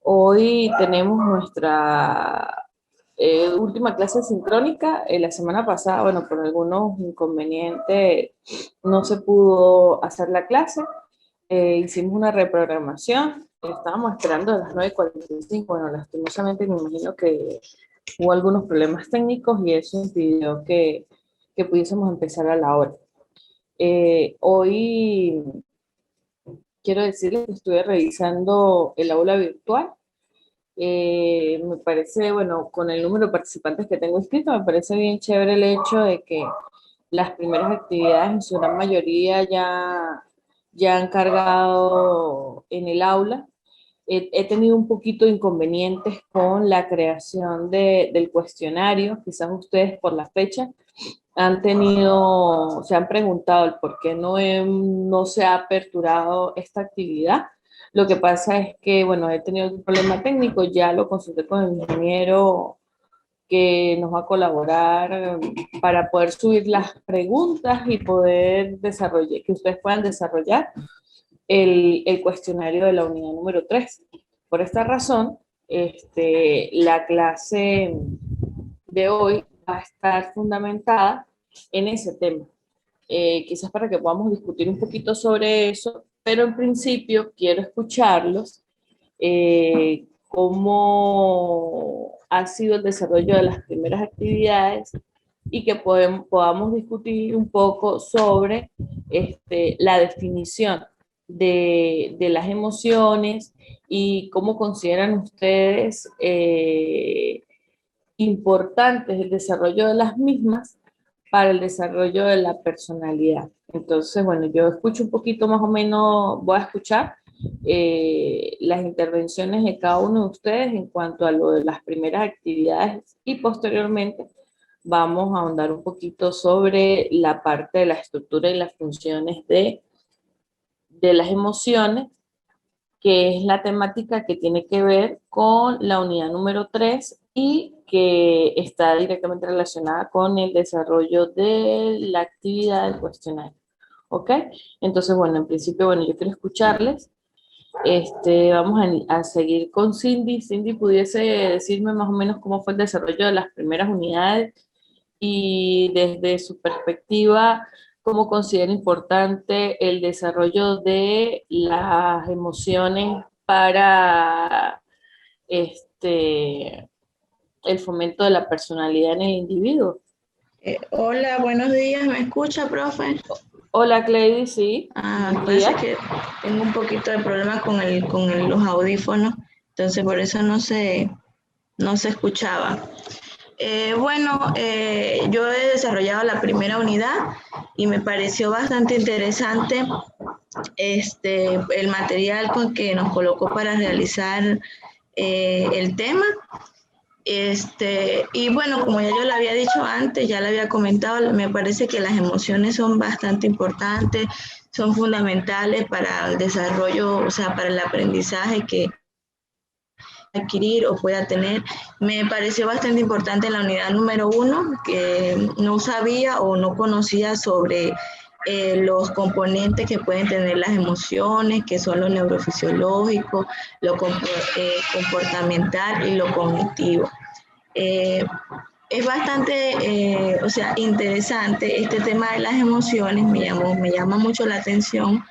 Hoy tenemos nuestra última clase sincrónica. La semana pasada, bueno, por algunos inconvenientes no se pudo hacer la clase. Hicimos una reprogramación. Estábamos esperando a las 9:45. Bueno, lastimosamente me imagino que hubo algunos problemas técnicos y eso impidió que pudiésemos empezar a la hora. Hoy quiero decirles que estuve revisando el aula virtual. Me parece, bueno, con el número de participantes que tengo inscrito, me parece bien chévere el hecho de que las primeras actividades en su gran mayoría ya han cargado en el aula. He tenido un poquito de inconvenientes con la creación del cuestionario, quizás ustedes por la fecha se han preguntado el por qué no se ha aperturado esta actividad. Lo que pasa es que, bueno, he tenido un problema técnico, ya lo consulté con el ingeniero que nos va a colaborar para poder subir las preguntas y poder desarrollar, que ustedes puedan desarrollar el cuestionario de la unidad número 3. Por esta razón, la clase de hoy va a estar fundamentada en ese tema. Quizás para que podamos discutir un poquito sobre eso, pero en principio quiero escucharlos cómo ha sido el desarrollo de las primeras actividades y que podamos discutir un poco sobre la definición de las emociones y cómo consideran ustedes importantes el desarrollo de las mismas para el desarrollo de la personalidad. Entonces, bueno, yo escucho un poquito más o menos, voy a escuchar las intervenciones de cada uno de ustedes en cuanto a lo de las primeras actividades y posteriormente vamos a ahondar un poquito sobre la parte de la estructura y las funciones de las emociones, que es la temática que tiene que ver con la unidad número 3 y que está directamente relacionada con el desarrollo de la actividad del cuestionario. ¿Ok? Entonces, bueno, en principio, bueno, yo quiero escucharles. Vamos a seguir con Cindy. Cindy, ¿pudiese decirme más o menos cómo fue el desarrollo de las primeras unidades y desde su perspectiva, cómo considera importante el desarrollo de las emociones para el fomento de la personalidad en el individuo? Hola, buenos días, ¿me escucha, profe? Hola, Cleidy, sí. Parece que tengo un poquito de problema con los audífonos, entonces por eso no se escuchaba. Yo he desarrollado la primera unidad y me pareció bastante interesante el material con que nos colocó para realizar el tema. Y bueno, como ya yo le había dicho antes, ya le había comentado, me parece que las emociones son bastante importantes, son fundamentales para el desarrollo, o sea, para el aprendizaje que adquirir o pueda tener. Me pareció bastante importante en la unidad número 1, que no sabía o no conocía sobre los componentes que pueden tener las emociones, que son lo neurofisiológico, lo comportamental y lo cognitivo. Es bastante, interesante este tema de las emociones, me llama mucho la atención.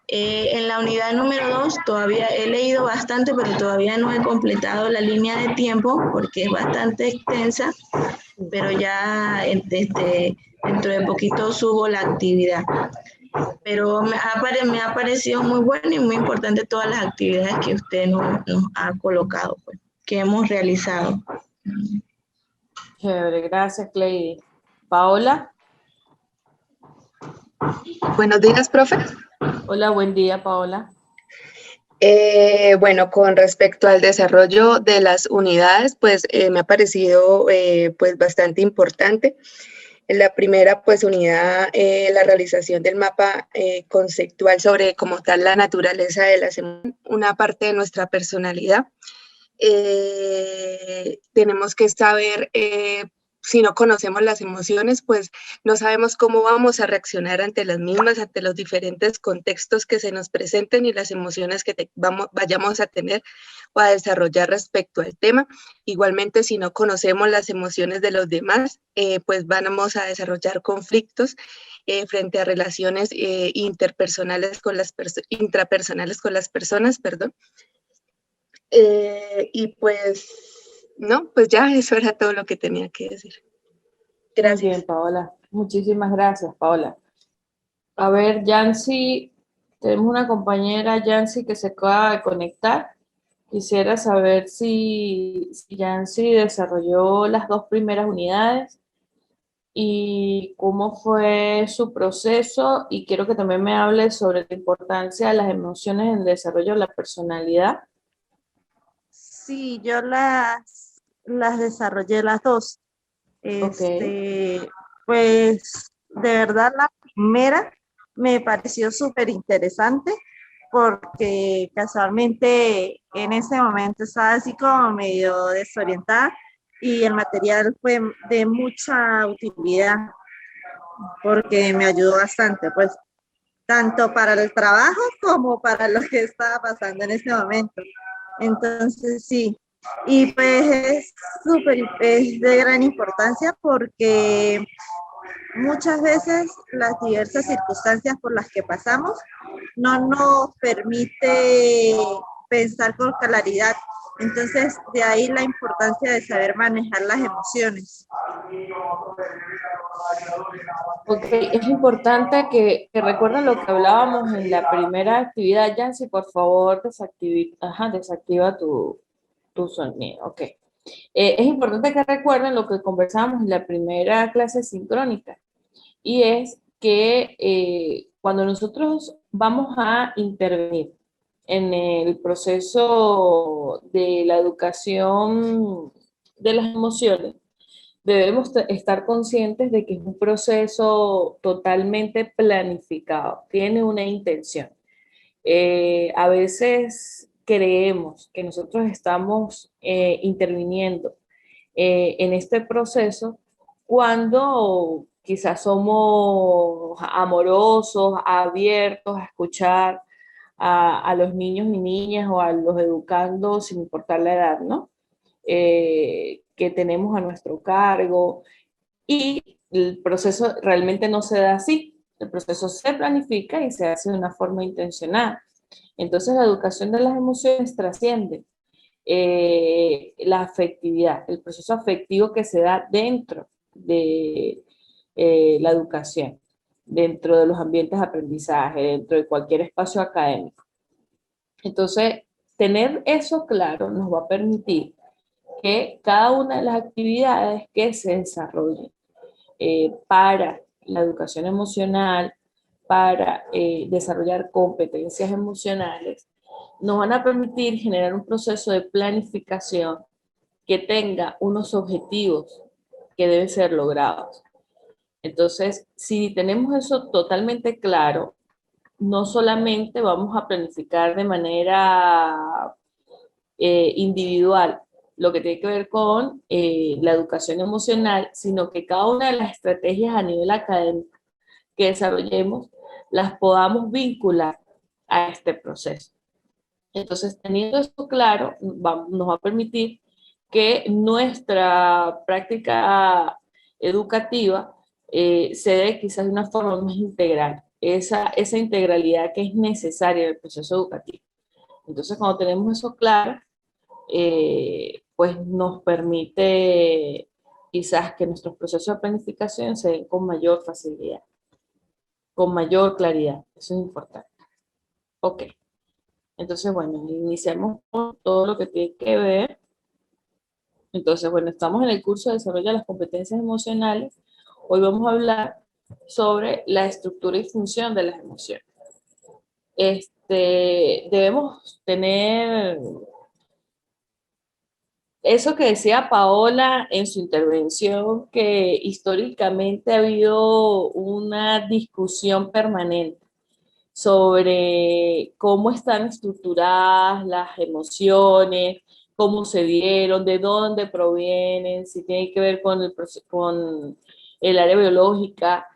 En la unidad número 2 todavía he leído bastante, pero todavía no he completado la línea de tiempo porque es bastante extensa, pero ya dentro de poquito subo la actividad. Pero me ha parecido muy bueno y muy importante todas las actividades que usted nos ha colocado, pues, que hemos realizado. Chévere, gracias, Cleidy. Paola. Buenos días, profe. Hola, buen día, Paola. Bueno, con respecto al desarrollo de las unidades, pues me ha parecido pues bastante importante. En la primera pues unidad, la realización del mapa conceptual sobre como tal la naturaleza de las emociones, una parte de nuestra personalidad. Tenemos que saber si no conocemos las emociones, pues no sabemos cómo vamos a reaccionar ante las mismas, ante los diferentes contextos que se nos presenten y las emociones que vayamos a tener o a desarrollar respecto al tema. Igualmente, si no conocemos las emociones de los demás, pues vamos a desarrollar conflictos frente a relaciones interpersonales con intrapersonales con las personas, perdón. Y pues, no, pues ya eso era todo lo que tenía que decir. Muy bien, Gracias. Paola. Muchísimas gracias, Paola. A ver, Yancy, tenemos una compañera, Yancy, que se acaba de conectar. Quisiera saber si Yancy desarrolló las 2 primeras unidades y cómo fue su proceso, y quiero que también me hable sobre la importancia de las emociones en el desarrollo de la personalidad. Sí, yo las desarrollé las 2. Ok. Pues de verdad la primera me pareció súper interesante porque casualmente en ese momento estaba así como medio desorientada y el material fue de mucha utilidad porque me ayudó bastante, pues tanto para el trabajo como para lo que estaba pasando en ese momento. Entonces, sí, y pues es de gran importancia porque muchas veces las diversas circunstancias por las que pasamos no nos permite pensar con claridad. Entonces, de ahí la importancia de saber manejar las emociones. Ok, es importante que recuerden lo que hablábamos en la primera actividad. Yancy, por favor, desactiva tu sonido. Ok. Es importante que recuerden lo que conversábamos en la primera clase sincrónica, y es que cuando nosotros vamos a intervenir en el proceso de la educación de las emociones, debemos estar conscientes de que es un proceso totalmente planificado, tiene una intención. A veces creemos que nosotros estamos interviniendo en este proceso cuando quizás somos amorosos, abiertos a escuchar a los niños y niñas o a los educandos, sin importar la edad, ¿no? Que tenemos a nuestro cargo, y el proceso realmente no se da así. El proceso se planifica y se hace de una forma intencional. Entonces la educación de las emociones trasciende la afectividad, el proceso afectivo que se da dentro de la educación, dentro de los ambientes de aprendizaje, dentro de cualquier espacio académico. Entonces, tener eso claro nos va a permitir que cada una de las actividades que se desarrollen para la educación emocional, para desarrollar competencias emocionales, nos van a permitir generar un proceso de planificación que tenga unos objetivos que deben ser logrados. Entonces, si tenemos eso totalmente claro, no solamente vamos a planificar de manera individual lo que tiene que ver con la educación emocional, sino que cada una de las estrategias a nivel académico que desarrollemos las podamos vincular a este proceso. Entonces, teniendo esto claro, nos va a permitir que nuestra práctica educativa se dé quizás de una forma más integral, esa integralidad que es necesaria en el proceso educativo. Entonces, cuando tenemos eso claro, pues nos permite quizás que nuestros procesos de planificación se den con mayor facilidad, con mayor claridad. Eso es importante. Ok. Entonces, bueno, iniciamos con todo lo que tiene que ver. Entonces, bueno, estamos en el curso de desarrollo de las competencias emocionales. Hoy vamos a hablar sobre la estructura y función de las emociones. Debemos tener eso que decía Paola en su intervención, que históricamente ha habido una discusión permanente sobre cómo están estructuradas las emociones, cómo se dieron, de dónde provienen, si tiene que ver con el área biológica.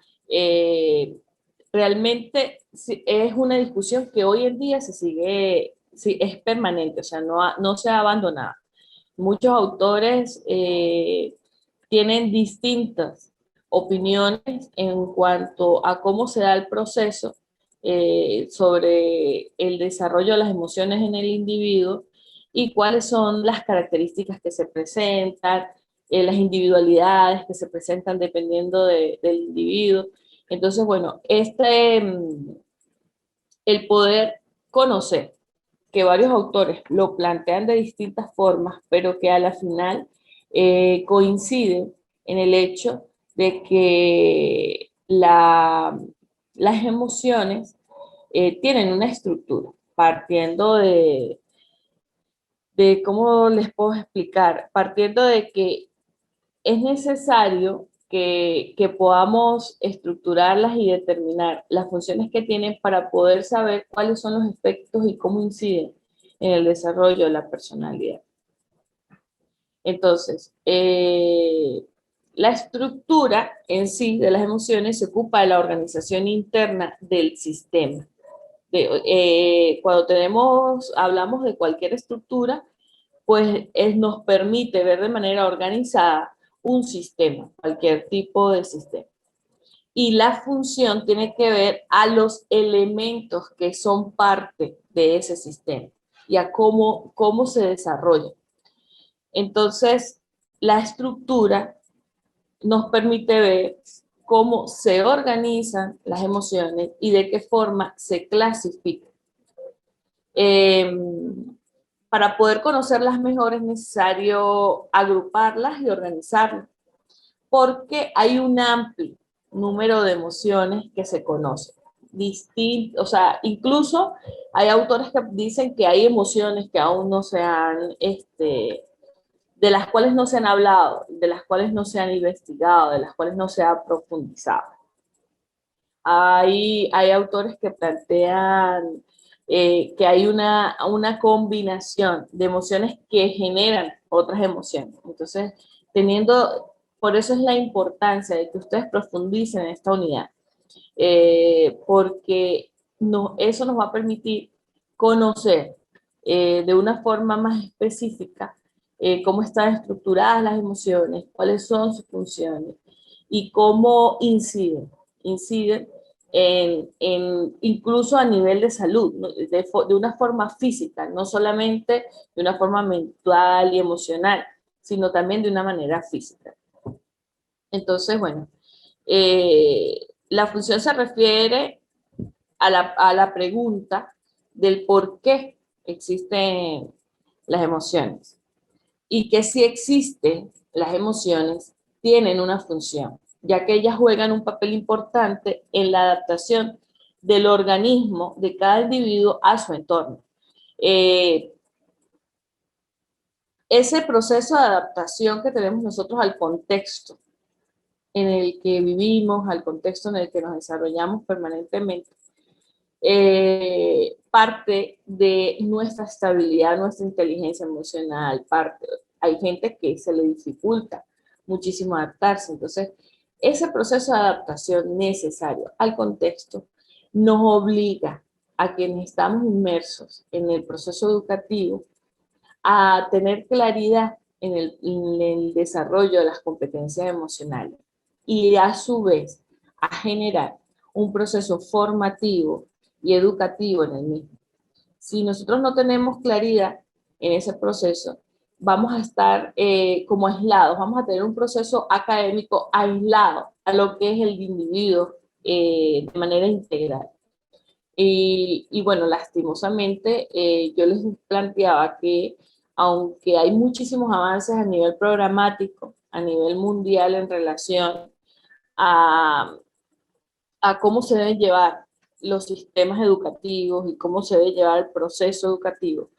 Realmente es una discusión que hoy en día se sigue, sí, es permanente, o sea, no se ha abandonado. Muchos autores tienen distintas opiniones en cuanto a cómo se da el proceso sobre el desarrollo de las emociones en el individuo y cuáles son las características que se presentan, las individualidades que se presentan dependiendo del individuo. Entonces, bueno, el poder conocer que varios autores lo plantean de distintas formas, pero que a la final coinciden en el hecho de que las emociones tienen una estructura, partiendo ¿cómo les puedo explicar? Partiendo de que es necesario que podamos estructurarlas y determinar las funciones que tienen para poder saber cuáles son los efectos y cómo inciden en el desarrollo de la personalidad. Entonces, la estructura en sí de las emociones se ocupa de la organización interna del sistema. Cuando hablamos de cualquier estructura, pues nos permite ver de manera organizada un sistema, cualquier tipo de sistema. Y la función tiene que ver a los elementos que son parte de ese sistema y a cómo se desarrolla. Entonces, la estructura nos permite ver cómo se organizan las emociones y de qué forma se clasifican. Para poder conocerlas mejor es necesario agruparlas y organizarlas, porque hay un amplio número de emociones que se conocen. O sea, incluso hay autores que dicen que hay emociones que aún no se han, de las cuales no se han hablado, de las cuales no se han investigado, de las cuales no se ha profundizado. Hay autores que plantean que hay una combinación de emociones que generan otras emociones. Entonces, por eso es la importancia de que ustedes profundicen en esta unidad, porque eso nos va a permitir conocer de una forma más específica cómo están estructuradas las emociones, cuáles son sus funciones y cómo inciden incluso a nivel de salud, ¿no? de una forma física, no solamente de una forma mental y emocional, sino también de una manera física. Entonces, bueno, la función se refiere a la pregunta del por qué existen las emociones y que si existen las emociones tienen una función, ya que ellas juegan un papel importante en la adaptación del organismo de cada individuo a su entorno. Ese proceso de adaptación que tenemos nosotros al contexto en el que vivimos, al contexto en el que nos desarrollamos permanentemente, parte de nuestra estabilidad, nuestra inteligencia emocional, hay gente que se le dificulta muchísimo adaptarse, entonces ese proceso de adaptación necesario al contexto nos obliga a quienes estamos inmersos en el proceso educativo a tener claridad en el desarrollo de las competencias emocionales y a su vez a generar un proceso formativo y educativo en el mismo. Si nosotros no tenemos claridad en ese proceso, vamos a estar como aislados, vamos a tener un proceso académico aislado a lo que es el individuo de manera integral. Y bueno, lastimosamente, yo les planteaba que aunque hay muchísimos avances a nivel programático, a nivel mundial en relación a, a cómo se deben llevar los sistemas educativos y cómo se debe llevar el proceso educativo,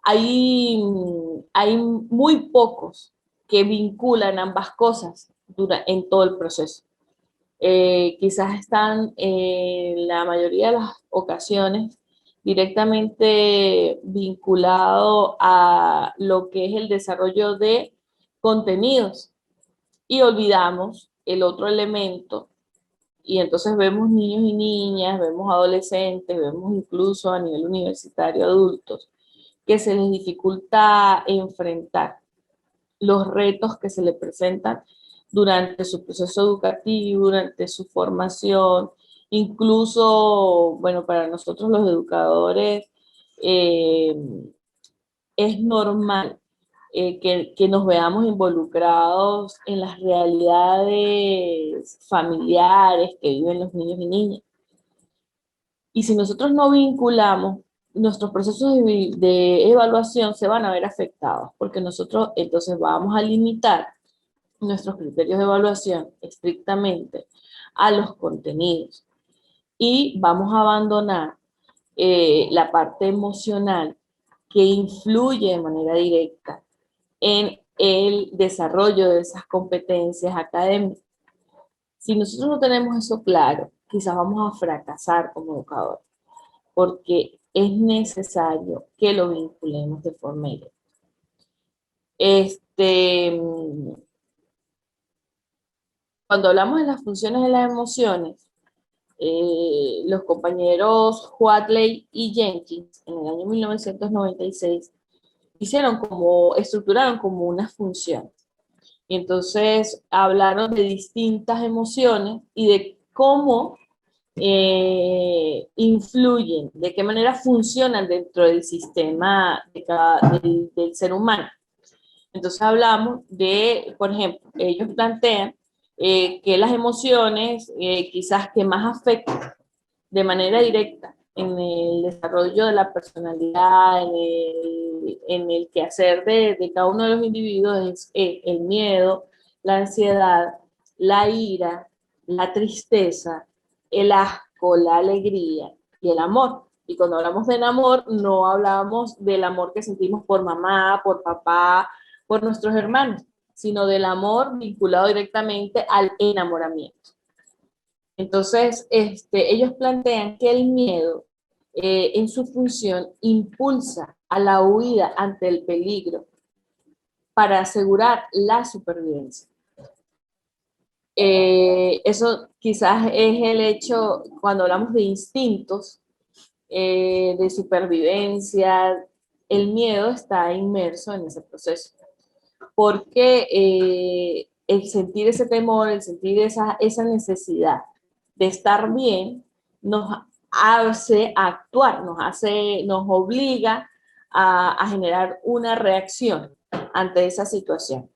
hay muy pocos que vinculan ambas cosas en todo el proceso. Quizás están en la mayoría de las ocasiones directamente vinculado a lo que es el desarrollo de contenidos y olvidamos el otro elemento. Y entonces vemos niños y niñas, vemos adolescentes, vemos incluso a nivel universitario adultos, que se les dificulta enfrentar los retos que se les presentan durante su proceso educativo, durante su formación, incluso, bueno, para nosotros los educadores eh, es normal que nos veamos involucrados en las realidades familiares que viven los niños y niñas. Y si nosotros no vinculamos, nuestros procesos de evaluación se van a ver afectados, porque nosotros entonces vamos a limitar nuestros criterios de evaluación estrictamente a los contenidos y vamos a abandonar la parte emocional que influye de manera directa en el desarrollo de esas competencias académicas. Si nosotros no tenemos eso claro, quizás vamos a fracasar como educadores, porque es necesario que lo vinculemos de forma directa. Cuando hablamos de las funciones de las emociones, los compañeros Whatley y Jenkins en el año 1996 estructuraron como unas funciones. Y entonces hablaron de distintas emociones y de cómo influyen, de qué manera funcionan dentro del sistema del ser humano. Entonces hablamos de, por ejemplo, ellos plantean que las emociones quizás que más afectan de manera directa en el desarrollo de la personalidad, en el quehacer de cada uno de los individuos es el miedo, la ansiedad, la ira, la tristeza, el asco, la alegría y el amor. Y cuando hablamos del amor, no hablamos del amor que sentimos por mamá, por papá, por nuestros hermanos, sino del amor vinculado directamente al enamoramiento. Entonces, ellos plantean que el miedo, en su función, impulsa a la huida ante el peligro para asegurar la supervivencia. Eso quizás es el hecho, cuando hablamos de instintos, de supervivencia, el miedo está inmerso en ese proceso. Porque el sentir ese temor, el sentir esa necesidad de estar bien, nos hace actuar, nos obliga a generar una reacción ante esa situación.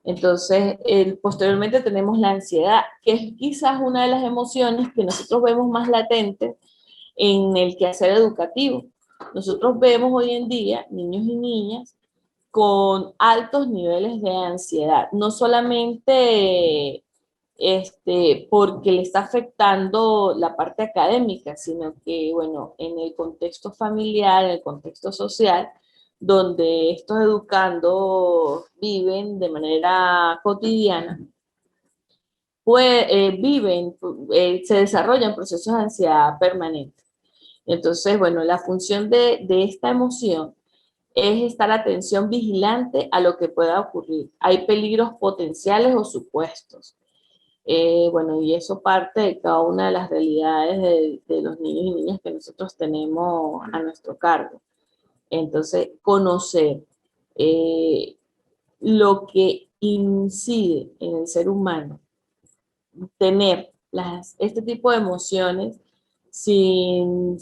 Entonces, posteriormente tenemos la ansiedad, que es quizás una de las emociones que nosotros vemos más latentes en el quehacer educativo. Nosotros vemos hoy en día niños y niñas con altos niveles de ansiedad, no solamente porque le está afectando la parte académica, sino que, bueno, en el contexto familiar, en el contexto social, donde estos educandos viven de manera cotidiana, pues se desarrollan procesos de ansiedad permanente. Entonces, bueno, la función de esta emoción es estar atención vigilante a lo que pueda ocurrir. Hay peligros potenciales o supuestos. Bueno, y eso parte de cada una de las realidades de los niños y niñas que nosotros tenemos a nuestro cargo. Entonces, conocer lo que incide en el ser humano, tener este tipo de emociones sin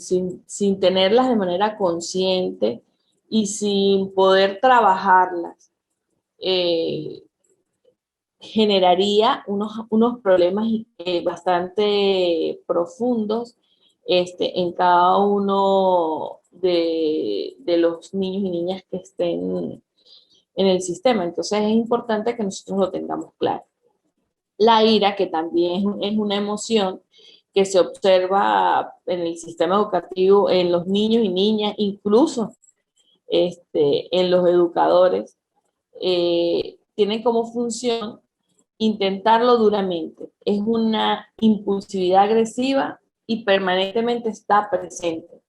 tenerlas de manera consciente y sin poder trabajarlas, generaría unos problemas bastante profundos en cada uno de los niños y niñas que estén en el sistema. Entonces es importante que nosotros lo tengamos claro. La ira, que también es una emoción que se observa en el sistema educativo, en los niños y niñas, incluso en los educadores, tienen como función intentarlo duramente. Es una impulsividad agresiva y permanentemente está presente.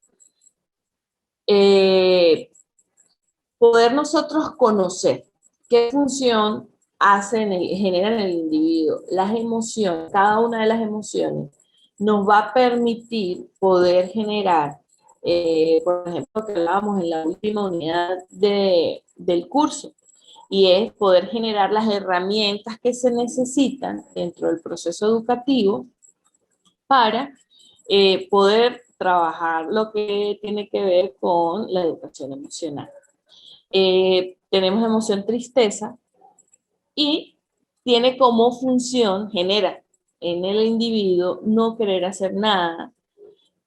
Poder nosotros conocer qué función genera en el individuo las emociones, cada una de las emociones, nos va a permitir poder generar, por ejemplo, que hablábamos en la última unidad del curso, y es poder generar las herramientas que se necesitan dentro del proceso educativo para poder trabajar lo que tiene que ver con la educación emocional. Tenemos emoción tristeza y tiene como función, genera en el individuo no querer hacer nada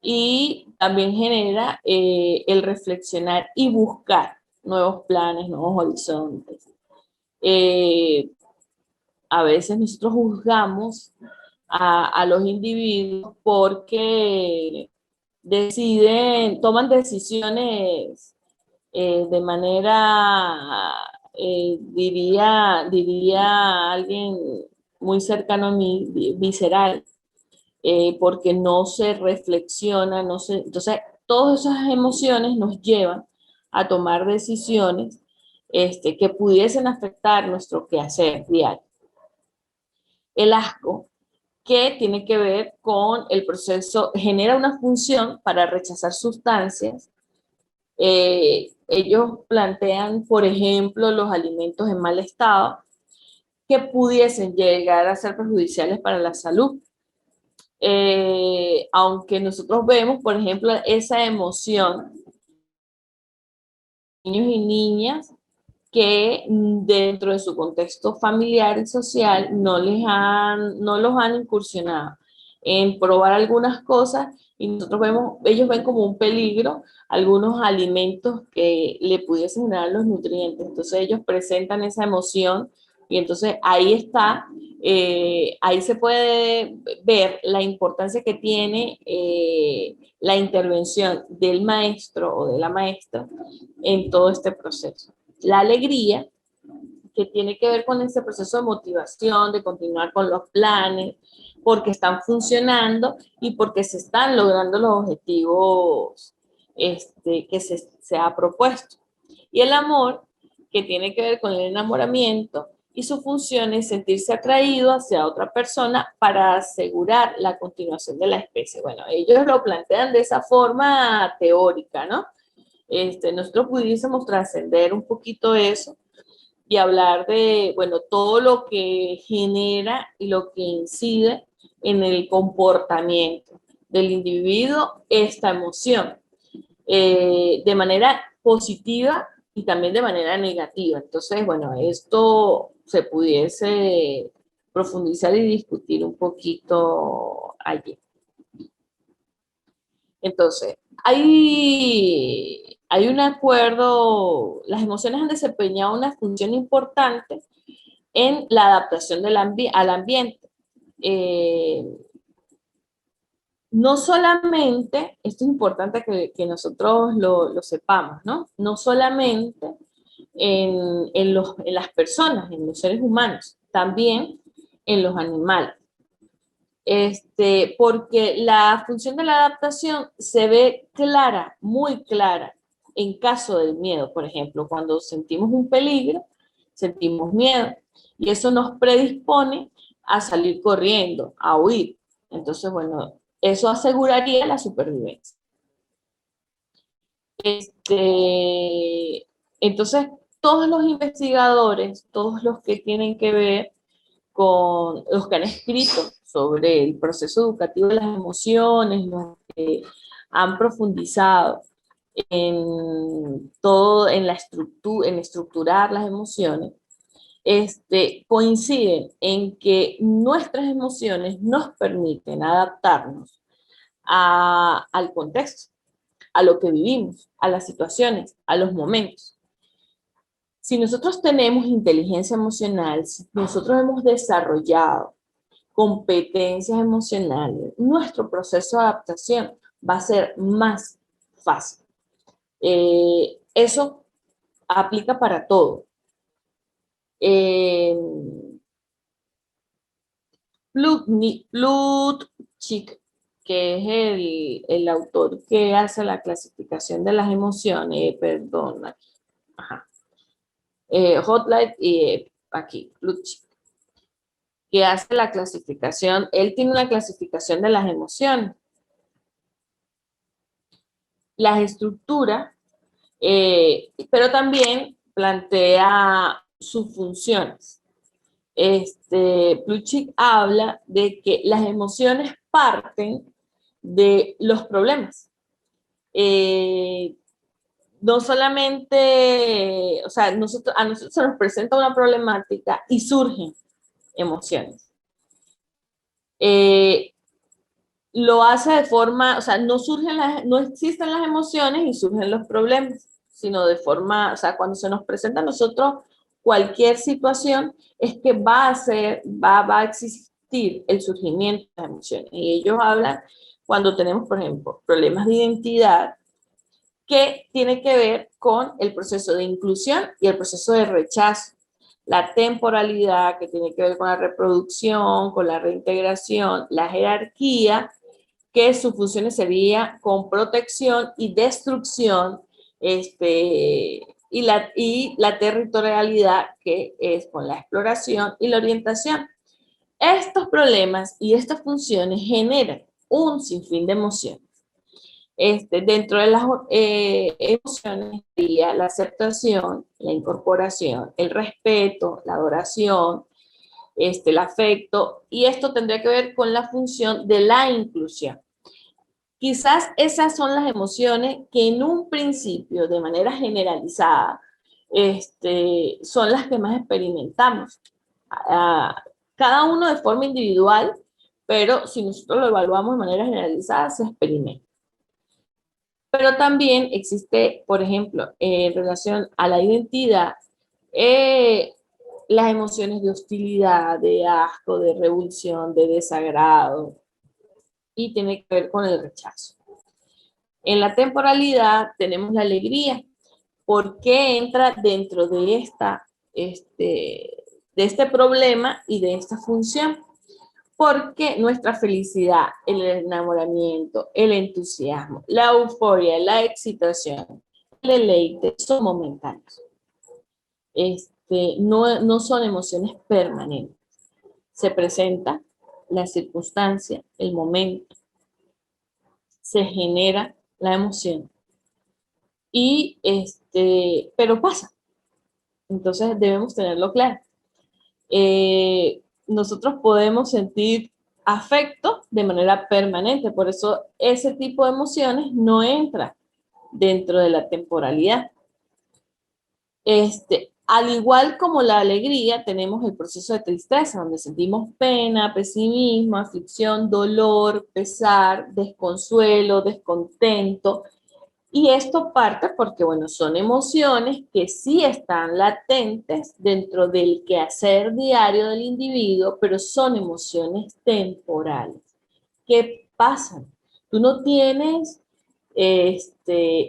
y también genera el reflexionar y buscar nuevos planes, nuevos horizontes. A veces nosotros juzgamos a los individuos porque toman decisiones de manera, diría alguien muy cercano a mí, visceral, porque no se reflexiona, entonces todas esas emociones nos llevan a tomar decisiones que pudiesen afectar nuestro quehacer diario. El asco, que tiene que ver con el proceso, genera una función para rechazar sustancias. Ellos plantean, por ejemplo, los alimentos en mal estado que pudiesen llegar a ser perjudiciales para la salud. Aunque nosotros vemos, por ejemplo, esa emoción, niños y niñas que dentro de su contexto familiar y social no los han incursionado en probar algunas cosas y nosotros vemos, ellos ven como un peligro algunos alimentos que le pudiesen generar los nutrientes. Entonces ellos presentan esa emoción y entonces ahí está, ahí se puede ver la importancia que tiene la intervención del maestro o de la maestra en todo este proceso. La alegría, que tiene que ver con ese proceso de motivación, de continuar con los planes, porque están funcionando y porque se están logrando los objetivos que se ha propuesto. Y el amor, que tiene que ver con el enamoramiento y su función es sentirse atraído hacia otra persona para asegurar la continuación de la especie. Bueno, ellos lo plantean de esa forma teórica, ¿no? Nosotros pudiésemos trascender un poquito eso y hablar de, bueno, todo lo que genera y lo que incide en el comportamiento del individuo esta emoción, de manera positiva y también de manera negativa. Entonces, bueno, esto se pudiese profundizar y discutir un poquito allí. Entonces, hay un acuerdo, las emociones han desempeñado una función importante en la adaptación al ambiente. No solamente, esto es importante que nosotros lo sepamos, ¿no? No solamente en las personas, en los seres humanos, también en los animales. Porque la función de la adaptación se ve clara, muy clara, en caso del miedo. Por ejemplo, cuando sentimos un peligro, sentimos miedo, y eso nos predispone a salir corriendo, a huir. Entonces, bueno, eso aseguraría la supervivencia. Entonces, todos los investigadores, todos los que tienen que ver con los que han escrito sobre el proceso educativo de las emociones, los que han profundizado en todo, en estructurar las emociones, coinciden en que nuestras emociones nos permiten adaptarnos al contexto, a lo que vivimos, a las situaciones, a los momentos. Si nosotros tenemos inteligencia emocional, si nosotros hemos desarrollado competencias emocionales, nuestro proceso de adaptación va a ser más fácil. Eso aplica para todo. Plutchik, que es el autor que hace la clasificación de las emociones, perdón, aquí, ajá, Hotline y aquí, Plutchik, que hace la clasificación, él tiene una clasificación de las emociones. Las estructura, pero también plantea sus funciones. Plutchik habla de que las emociones parten de los problemas. No solamente, o sea, a nosotros se nos presenta una problemática y surgen emociones. Lo hace de forma, o sea, no existen las emociones y surgen los problemas, sino de forma, o sea, cuando se nos presenta a nosotros cualquier situación, es que va a existir el surgimiento de las emociones. Y ellos hablan cuando tenemos, por ejemplo, problemas de identidad, que tiene que ver con el proceso de inclusión y el proceso de rechazo. La temporalidad, que tiene que ver con la reproducción, con la reintegración, la jerarquía, que sus funciones serían con protección y destrucción, y la territorialidad, que es con la exploración y la orientación. Estos problemas y estas funciones generan un sinfín de emociones. Dentro de las emociones sería la aceptación, la incorporación, el respeto, la adoración, el afecto, y esto tendría que ver con la función de la inclusión. Quizás esas son las emociones que en un principio, de manera generalizada, son las que más experimentamos. Cada uno de forma individual, pero si nosotros lo evaluamos de manera generalizada, se experimenta. Pero también existe, por ejemplo, en relación a la identidad, las emociones de hostilidad, de asco, de revulsión, de desagrado, y tiene que ver con el rechazo. En la temporalidad tenemos la alegría. ¿Por qué entra dentro de este problema y de esta función? Porque nuestra felicidad, el enamoramiento, el entusiasmo, la euforia, la excitación, el deleite son momentáneos. No son emociones permanentes. Se presenta la circunstancia, el momento, se genera la emoción, y pero pasa. Entonces debemos tenerlo claro. Nosotros podemos sentir afecto de manera permanente, por eso ese tipo de emociones no entra dentro de la temporalidad. Al igual como la alegría, tenemos el proceso de tristeza, donde sentimos pena, pesimismo, aflicción, dolor, pesar, desconsuelo, descontento. Y esto parte porque, bueno, son emociones que sí están latentes dentro del quehacer diario del individuo, pero son emociones temporales. ¿Qué pasan? Tú no tienes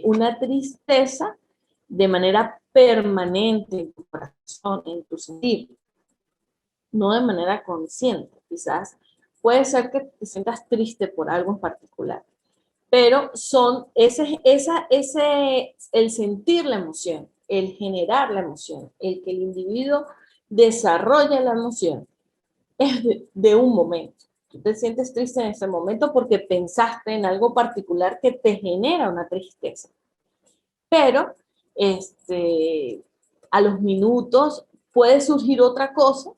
una tristeza de manera permanente en tu corazón, en tu sentir, no de manera consciente. Quizás puede ser que te sientas triste por algo en particular, pero son el sentir la emoción, el generar la emoción, el que el individuo desarrolla la emoción, es de un momento. Tú te sientes triste en ese momento porque pensaste en algo particular que te genera una tristeza. Pero a los minutos puede surgir otra cosa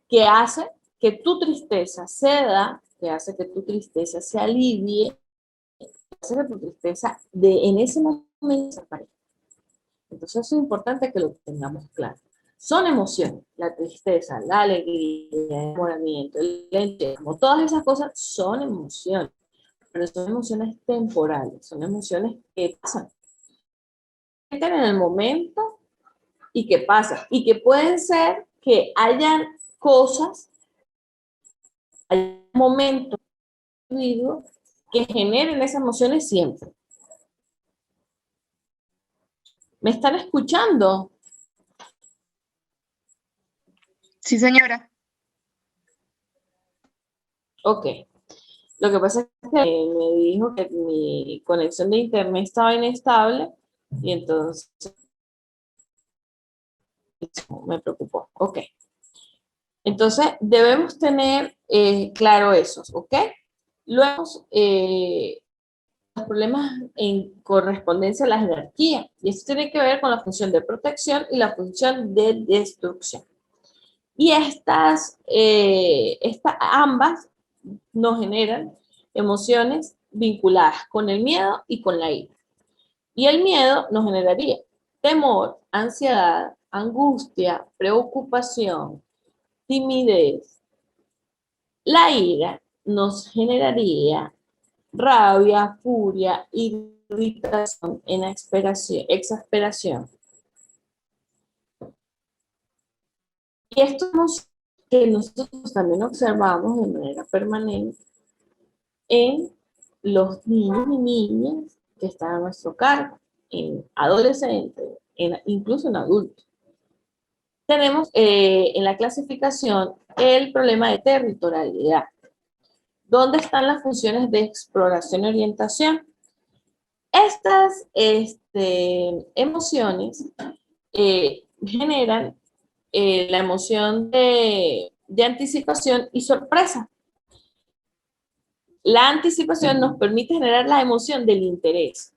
que hace que tu tristeza ceda, que hace que tu tristeza se alivie, hace que tu tristeza en ese momento desaparezca. Entonces eso es importante que lo tengamos claro. Son emociones, la tristeza, la alegría, el enamoramiento, el entusiasmo, todas esas cosas son emociones, pero son emociones temporales, son emociones que pasan en el momento y que pasan, y que pueden ser que hayan cosas, hay momentos individuos que generen esas emociones siempre. ¿Me están escuchando? Sí, señora. Ok. Lo que pasa es que me dijo que mi conexión de internet estaba inestable y entonces me preocupó. Ok. Entonces, debemos tener claro eso, ¿ok? Luego, los problemas en correspondencia a la jerarquía. Y esto tiene que ver con la función de protección y la función de destrucción. Y ambas nos generan emociones vinculadas con el miedo y con la ira. Y el miedo nos generaría temor, ansiedad, angustia, preocupación, timidez. La ira nos generaría rabia, furia, irritación, exasperación. Y esto que nosotros también observamos de manera permanente en los niños y niñas que están a nuestro cargo, en adolescentes, incluso en adultos. Tenemos en la clasificación el problema de territorialidad. ¿Dónde están las funciones de exploración y orientación? Estas emociones generan la emoción de anticipación y sorpresa. La anticipación nos permite generar la emoción del interés.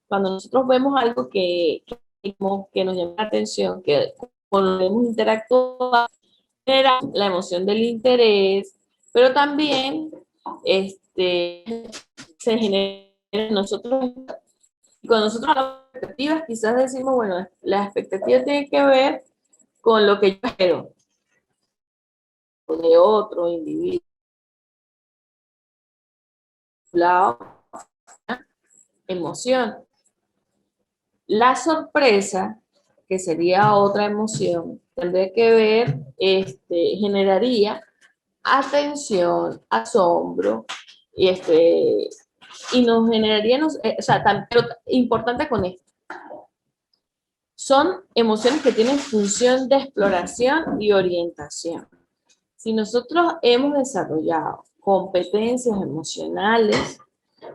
Cuando nosotros vemos algo que nos llama la atención, que podemos interactuar, genera la emoción del interés, pero también se genera en nosotros, cuando nosotros hablamos de expectativas, quizás decimos, bueno, la expectativa tiene que ver con lo que yo espero de otro individuo. Emoción. La sorpresa, que sería otra emoción, tendría que ver, generaría atención, asombro, y nos generaría, pero importante con esto, son emociones que tienen función de exploración y orientación. Si nosotros hemos desarrollado competencias emocionales,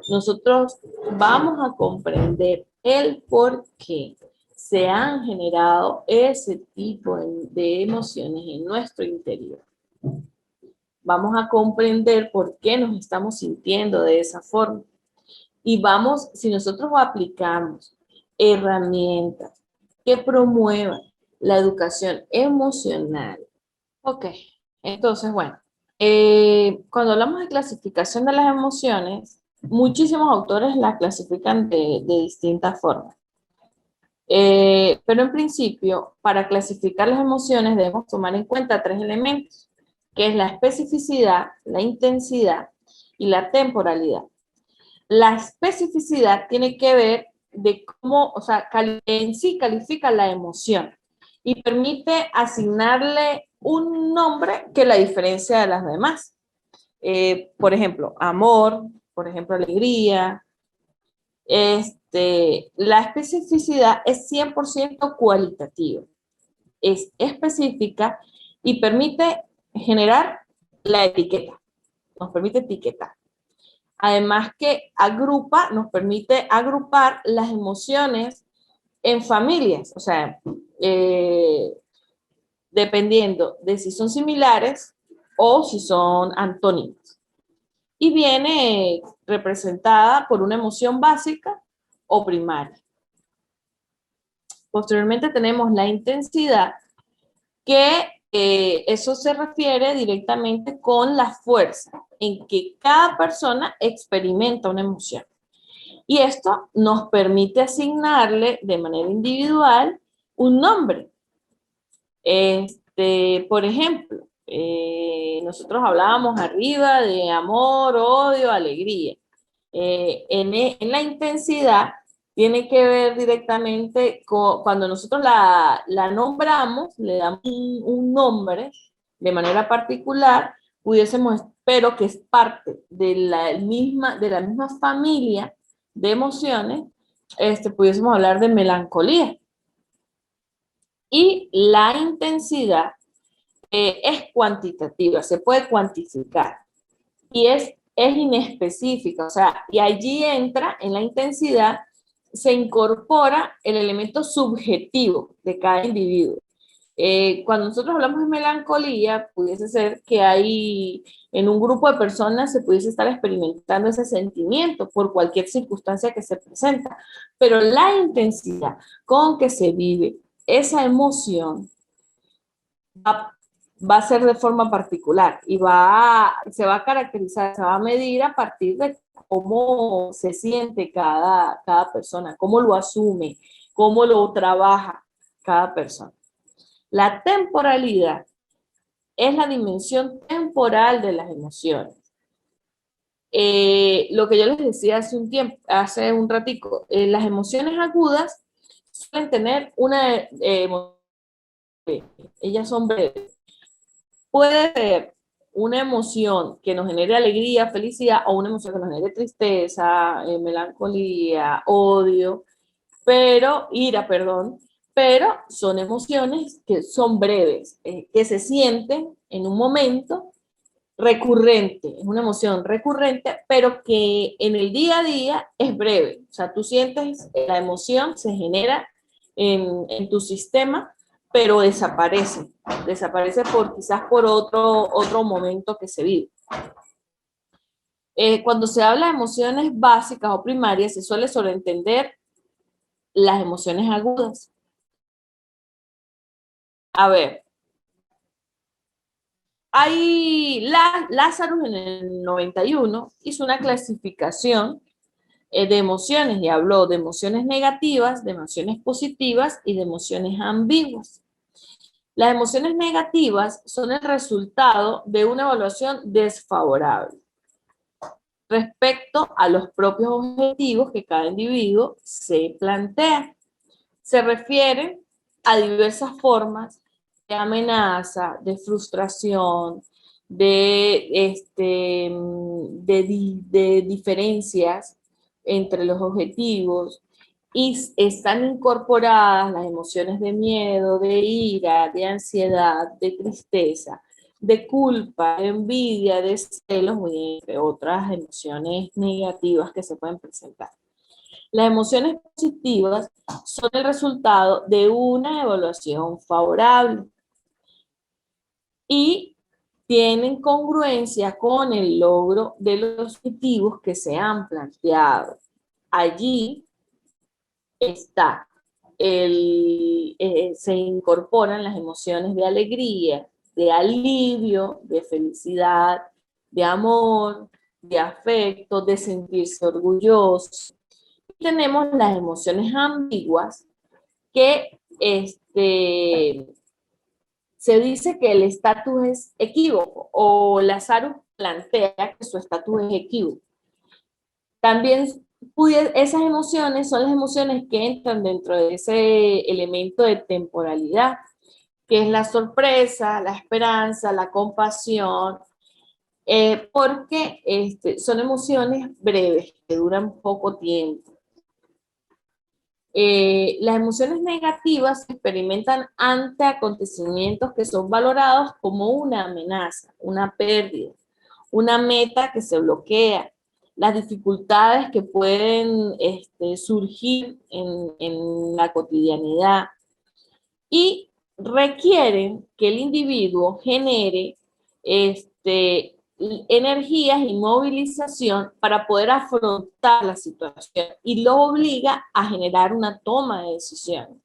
nosotros vamos a comprender el por qué se han generado ese tipo de emociones en nuestro interior. Vamos a comprender por qué nos estamos sintiendo de esa forma. Y si nosotros aplicamos herramientas que promuevan la educación emocional. Ok, entonces, bueno, cuando hablamos de clasificación de las emociones, muchísimos autores las clasifican de distintas formas. Pero en principio, para clasificar las emociones debemos tomar en cuenta 3 elementos, que es la especificidad, la intensidad y la temporalidad. La especificidad tiene que ver de cómo, o sea, en sí califica la emoción y permite asignarle un nombre que la diferencia de las demás. Por ejemplo, amor, por ejemplo, alegría. La especificidad es 100% cualitativa, es específica y permite generar la etiqueta, nos permite etiquetar. Además que nos permite agrupar las emociones en familias, o sea, dependiendo de si son similares o si son antónimos. Y viene representada por una emoción básica o primaria. Posteriormente tenemos la intensidad, que eso se refiere directamente con la fuerza en que cada persona experimenta una emoción. Y esto nos permite asignarle de manera individual un nombre. Por ejemplo, nosotros hablábamos arriba de amor, odio, alegría. En la intensidad tiene que ver directamente con cuando nosotros la nombramos, le damos un nombre de manera particular, pero que es parte de la misma familia de emociones, pudiésemos hablar de melancolía. Y la intensidad es cuantitativa, se puede cuantificar y es es inespecífica, o sea, y allí entra en la intensidad, se incorpora el elemento subjetivo de cada individuo. Cuando nosotros hablamos de melancolía, pudiese ser que hay en un grupo de personas se pudiese estar experimentando ese sentimiento por cualquier circunstancia que se presenta, pero la intensidad con que se vive esa emoción va a ser de forma particular y se va a caracterizar, se va a medir a partir de cómo se siente cada persona, cómo lo asume, cómo lo trabaja cada persona. La temporalidad es la dimensión temporal de las emociones. Lo que yo les decía hace un ratico, las emociones agudas suelen tener una emoción, ellas son breves. Puede ser una emoción que nos genere alegría, felicidad, o una emoción que nos genere tristeza, melancolía, odio, ira, pero son emociones que son breves, que se sienten en un momento recurrente, es una emoción recurrente, pero que en el día a día es breve. O sea, tú sientes la emoción, se genera en tu sistema, pero desaparece quizás por otro momento que se vive. Cuando se habla de emociones básicas o primarias, se suele sobreentender las emociones agudas. A ver, Lázaro en el 91 hizo una clasificación de emociones y habló de emociones negativas, de emociones positivas y de emociones ambiguas. Las emociones negativas son el resultado de una evaluación desfavorable respecto a los propios objetivos que cada individuo se plantea. Se refieren a diversas formas de amenaza, de frustración, de diferencias entre los objetivos, y están incorporadas las emociones de miedo, de ira, de ansiedad, de tristeza, de culpa, de envidia, de celos, entre otras emociones negativas que se pueden presentar. Las emociones positivas son el resultado de una evaluación favorable y tienen congruencia con el logro de los objetivos que se han planteado. Allí está se incorporan las emociones de alegría, de alivio, de felicidad, de amor, de afecto, de sentirse orgulloso. Tenemos las emociones ambiguas que se dice que el estatus es equívoco, o Lázaro plantea que su estatus es equívoco. También esas emociones son las emociones que entran dentro de ese elemento de temporalidad, que es la sorpresa, la esperanza, la compasión, porque son emociones breves, que duran poco tiempo. Las emociones negativas se experimentan ante acontecimientos que son valorados como una amenaza, una pérdida, una meta que se bloquea, las dificultades que pueden surgir en la cotidianidad, y requieren que el individuo genere energías y movilización para poder afrontar la situación, y lo obliga a generar una toma de decisión.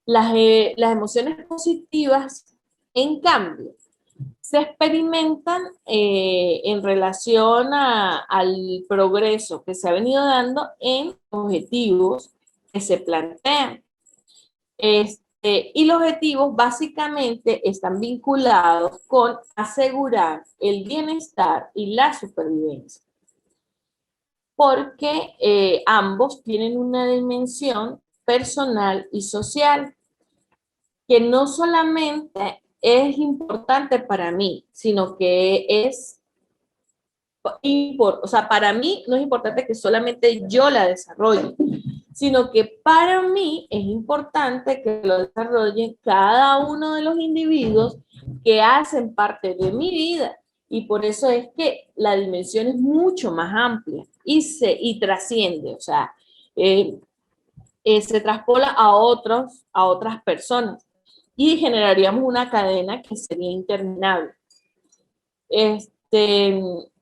Las emociones positivas, en cambio, se experimentan en relación al progreso que se ha venido dando en objetivos que se plantean. Y los objetivos básicamente están vinculados con asegurar el bienestar y la supervivencia, porque ambos tienen una dimensión personal y social que no solamente es importante para mí, sino que o sea, para mí no es importante que solamente yo la desarrolle, sino que para mí es importante que lo desarrollen cada uno de los individuos que hacen parte de mi vida Y por eso es que la dimensión es mucho más amplia y trasciende, o sea, se traspola a otras personas y generaríamos una cadena que sería interminable.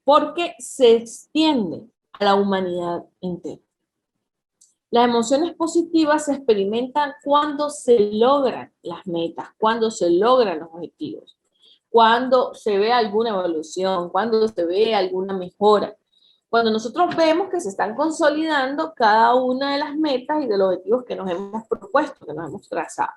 Porque se extiende a la humanidad entera. Las emociones positivas se experimentan cuando se logran las metas, cuando se logran los objetivos, cuando se ve alguna evolución, cuando se ve alguna mejora. Cuando nosotros vemos que se están consolidando cada una de las metas y de los objetivos que nos hemos propuesto, que nos hemos trazado.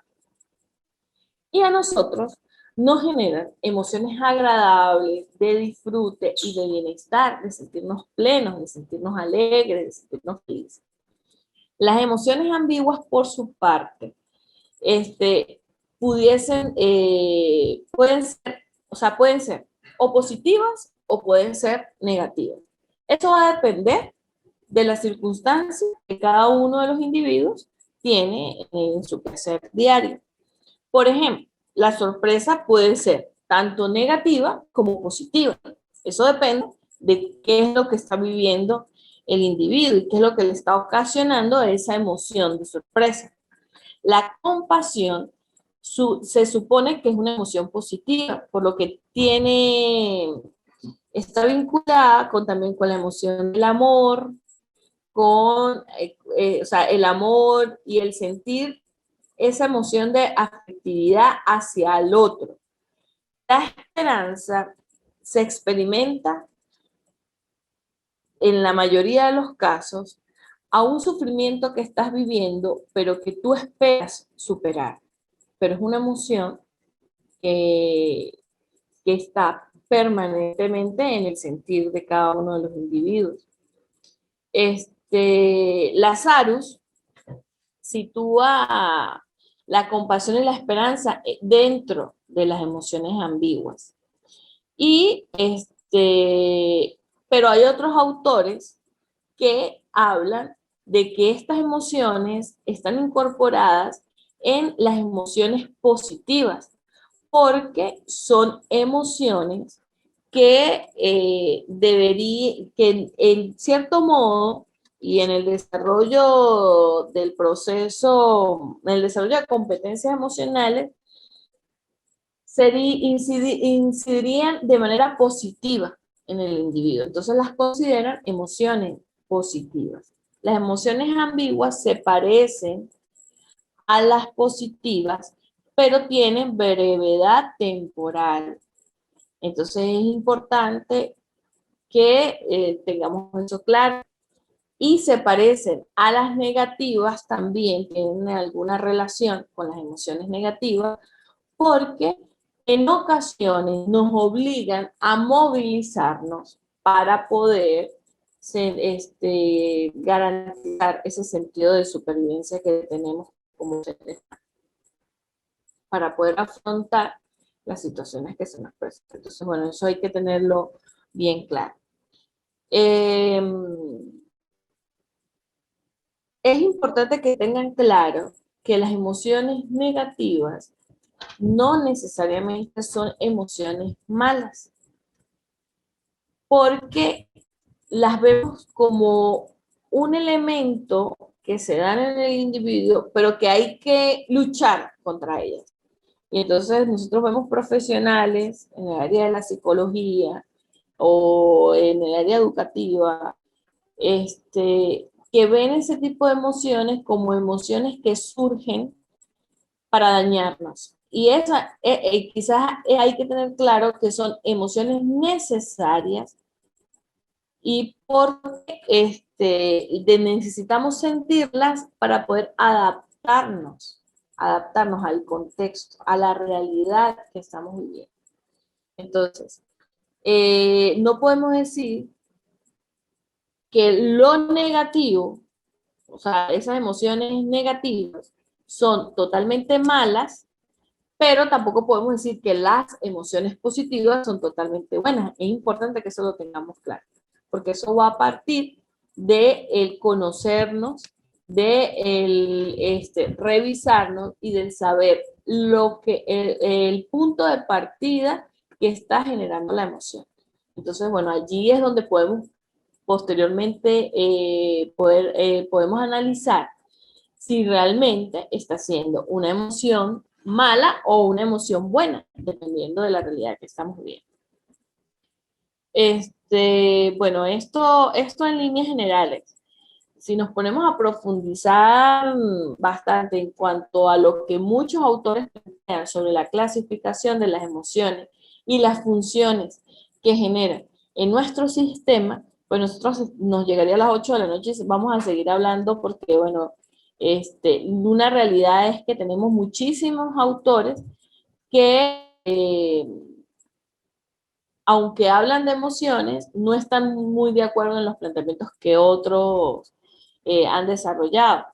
Y a nosotros nos generan emociones agradables, de disfrute y de bienestar, de sentirnos plenos, de sentirnos alegres, de sentirnos felices. Las emociones ambiguas, por su parte, pueden ser o positivas o pueden ser negativas. Eso va a depender de las circunstancias que cada uno de los individuos tiene en su quehacer diario. Por ejemplo, la sorpresa puede ser tanto negativa como positiva. Eso depende de qué es lo que está viviendo el individuo y qué es lo que le está ocasionando esa emoción de sorpresa. La compasión se supone que es una emoción positiva, por lo que está vinculada también con la emoción del amor, o sea, el amor y el sentir esa emoción de afectividad hacia el otro. La esperanza se experimenta en la mayoría de los casos a un sufrimiento que estás viviendo, pero que tú esperas superar. Pero es una emoción que está permanentemente en el sentir de cada uno de los individuos. Lazarus sitúa la compasión y la esperanza dentro de las emociones ambiguas. Pero hay otros autores que hablan de que estas emociones están incorporadas en las emociones positivas, porque son emociones que que en cierto modo y en el desarrollo del proceso, en el desarrollo de competencias emocionales, incidirían de manera positiva en el individuo. Entonces las consideran emociones positivas. Las emociones ambiguas se parecen a las positivas, pero tienen brevedad temporal. Entonces es importante que tengamos eso claro. Y se parecen a las negativas también, tienen alguna relación con las emociones negativas, porque en ocasiones nos obligan a movilizarnos para poder garantizar ese sentido de supervivencia que tenemos como seres, para poder afrontar las situaciones que se nos presentan. Entonces, bueno, eso hay que tenerlo bien claro. Es importante que tengan claro que las emociones negativas no necesariamente son emociones malas, porque las vemos como un elemento que se dan en el individuo, pero que hay que luchar contra ellas. Y entonces nosotros vemos profesionales en el área de la psicología o en el área educativa, que ven ese tipo de emociones como emociones que surgen para dañarnos. Y quizás hay que tener claro que son emociones necesarias y porque necesitamos sentirlas para poder adaptarnos al contexto, a la realidad que estamos viviendo. Entonces, no podemos decir que lo negativo, o sea, esas emociones negativas, son totalmente malas, pero tampoco podemos decir que las emociones positivas son totalmente buenas. Es importante que eso lo tengamos claro, porque eso va a partir de el conocernos, de el revisarnos y del saber el punto de partida que está generando la emoción. Entonces, bueno, allí es donde podemos posteriormente podemos analizar si realmente está siendo una emoción mala o una emoción buena, dependiendo de la realidad que estamos viviendo. Bueno, esto en líneas generales. Si nos ponemos a profundizar bastante en cuanto a lo que muchos autores plantean sobre la clasificación de las emociones y las funciones que generan en nuestro sistema, pues nosotros nos llegaría a las 8 de la noche y vamos a seguir hablando porque, bueno, una realidad es que tenemos muchísimos autores que aunque hablan de emociones, no están muy de acuerdo en los planteamientos que otros han desarrollado.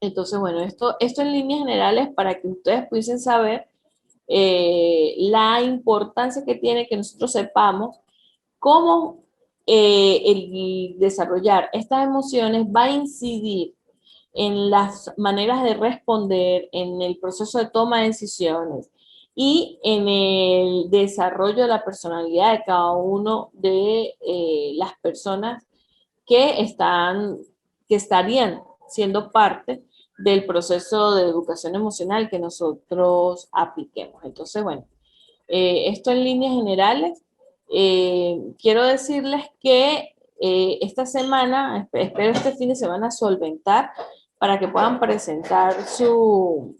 Entonces, bueno, esto en líneas generales para que ustedes pudiesen saber la importancia que tiene que nosotros sepamos cómo el desarrollar estas emociones va a incidir en las maneras de responder, en el proceso de toma de decisiones y en el desarrollo de la personalidad de cada uno de las personas que estarían siendo parte del proceso de educación emocional que nosotros apliquemos. Entonces, bueno, esto en líneas generales. Quiero decirles que esta semana, espero este fin de semana solventar para que puedan presentar su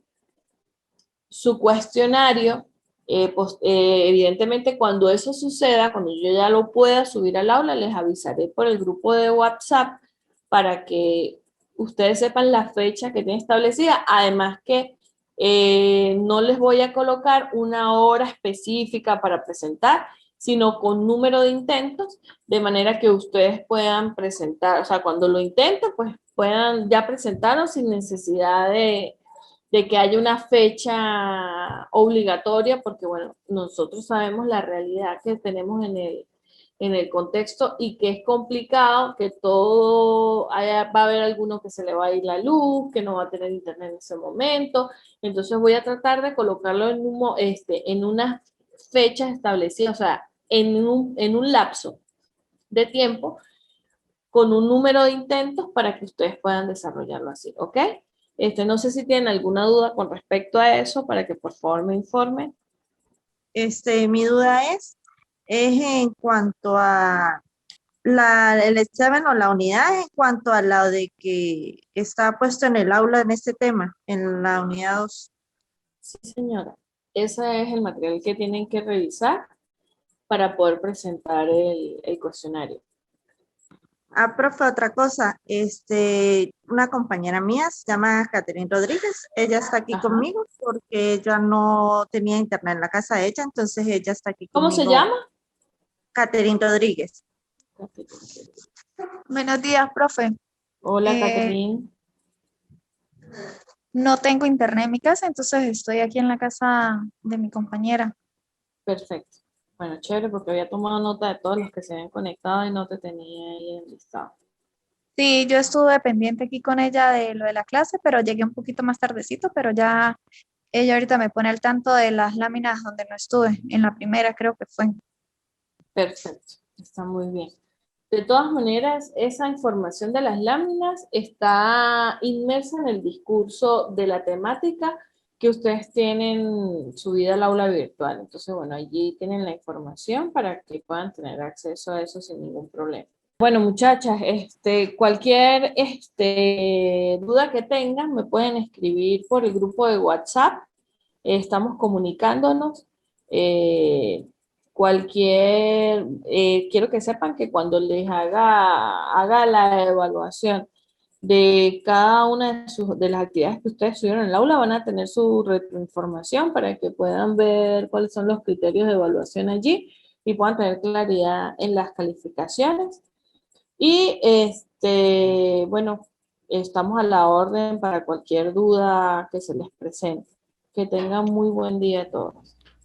cuestionario. Evidentemente, cuando eso suceda, cuando yo ya lo pueda subir al aula, les avisaré por el grupo de WhatsApp para que ustedes sepan la fecha que tienen establecida. Además que no les voy a colocar una hora específica para presentar, sino con número de intentos, de manera que ustedes puedan presentar, o sea, cuando lo intenten, pues puedan ya presentarlo sin necesidad de que haya una fecha obligatoria, porque bueno, nosotros sabemos la realidad que tenemos en el contexto y que es complicado, que va a haber alguno que se le va a ir la luz, que no va a tener internet en ese momento. Entonces voy a tratar de colocarlo en unas fechas establecidas, o sea, en un lapso de tiempo con un número de intentos para que ustedes puedan desarrollarlo así, ¿ok? No sé si tienen alguna duda con respecto a eso, para que por favor me informen. Mi duda es en cuanto a el examen o la unidad, en cuanto a lo de que está puesto en el aula en este tema, en la unidad 2. Sí, señora. Ese es el material que tienen que revisar para poder presentar el cuestionario. Profe, otra cosa, una compañera mía se llama Catherine Rodríguez, ella está aquí conmigo porque ella no tenía internet en la casa de ella, entonces ella está aquí conmigo. ¿Cómo se llama? Catherine Rodríguez. Buenos días, profe. Hola, Catherine. No tengo internet en mi casa, entonces estoy aquí en la casa de mi compañera. Perfecto. Bueno, chévere, porque había tomado nota de todos los que se habían conectado y no te tenía ahí en listado. Sí, yo estuve pendiente aquí con ella de lo de la clase, pero llegué un poquito más tardecito, pero ya ella ahorita me pone al tanto de las láminas donde no estuve, en la primera creo que fue. Perfecto, está muy bien. De todas maneras, esa información de las láminas está inmersa en el discurso de la temática que ustedes tienen subida al aula virtual. Entonces, bueno, allí tienen la información para que puedan tener acceso a eso sin ningún problema. Bueno, muchachas, cualquier duda que tengan me pueden escribir por el grupo de WhatsApp. Estamos comunicándonos. Quiero que sepan que cuando les haga la evaluación de cada una de las actividades que ustedes subieron en el aula, van a tener su retroinformación para que puedan ver cuáles son los criterios de evaluación allí y puedan tener claridad en las calificaciones. Y bueno, estamos a la orden para cualquier duda que se les presente. Que tengan muy buen día a todos.